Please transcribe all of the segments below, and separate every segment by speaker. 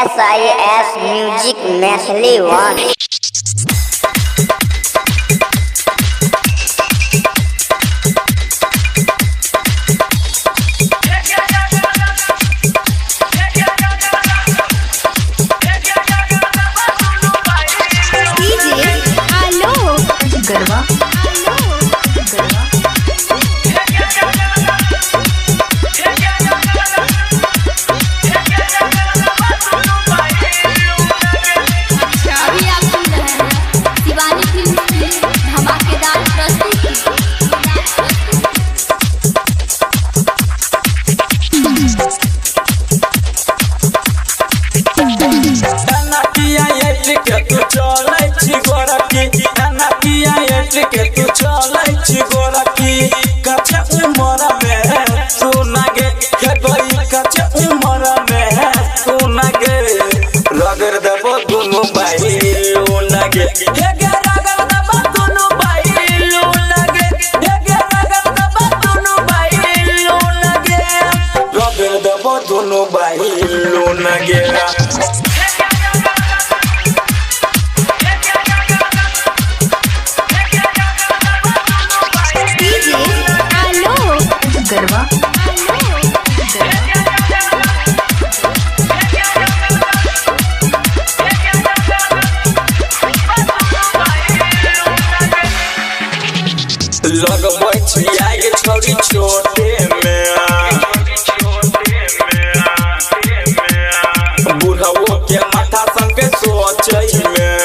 Speaker 1: SIS Music Mesli One.
Speaker 2: छोटी छोटे में बुढ़ाओ के माथा संग सोचई में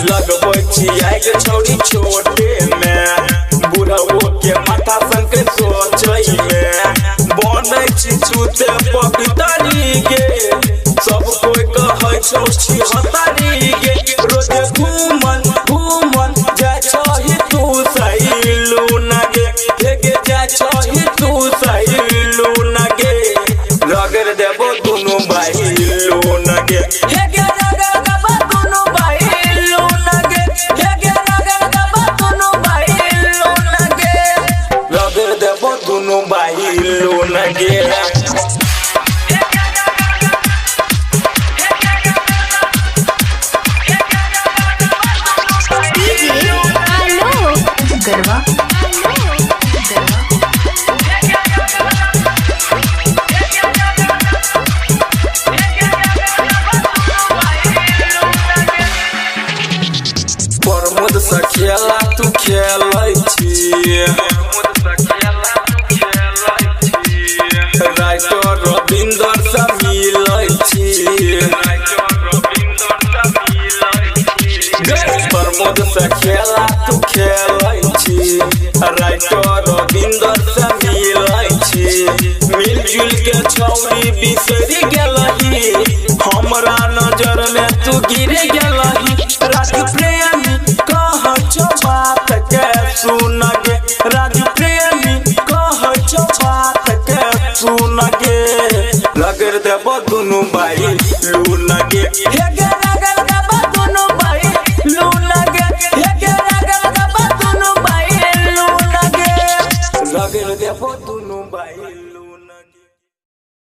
Speaker 2: लगबो छिया के छोटी छोटे में बुढ़ाओ के माथा संग सोचई में बनै छी छूते पवितरी के सब कोई कहै छौ छी हतारी के रोज घूमन जाय छही तू सहिलू नगे हेगे जाय छही तू सहिलू नगे रगड़ देबो दुनु बाहिलू नगे हेगे रगड़ देबो दुनु बाहिलू नगे हेगे रगड़ देबो दुनु बाहिलू नगे रगड़ देबो दुनु बाहिलू नगे प्रमोद से खेला तू खेलै छी राइटर रविंदर से मिलै छी प्रमोद से खेला तू खेलै छी राइटर रविंदर से मिलै छी मिलजुल के छौरी बिसरि गेलही हमरा नजर में तू गिर गेलही राजू प्रेमी कह छो बात के सुन गे राजू प्रेमी कह छो बात के सुन गे रगड़ देबो दुनु बाई लू नगे हे गे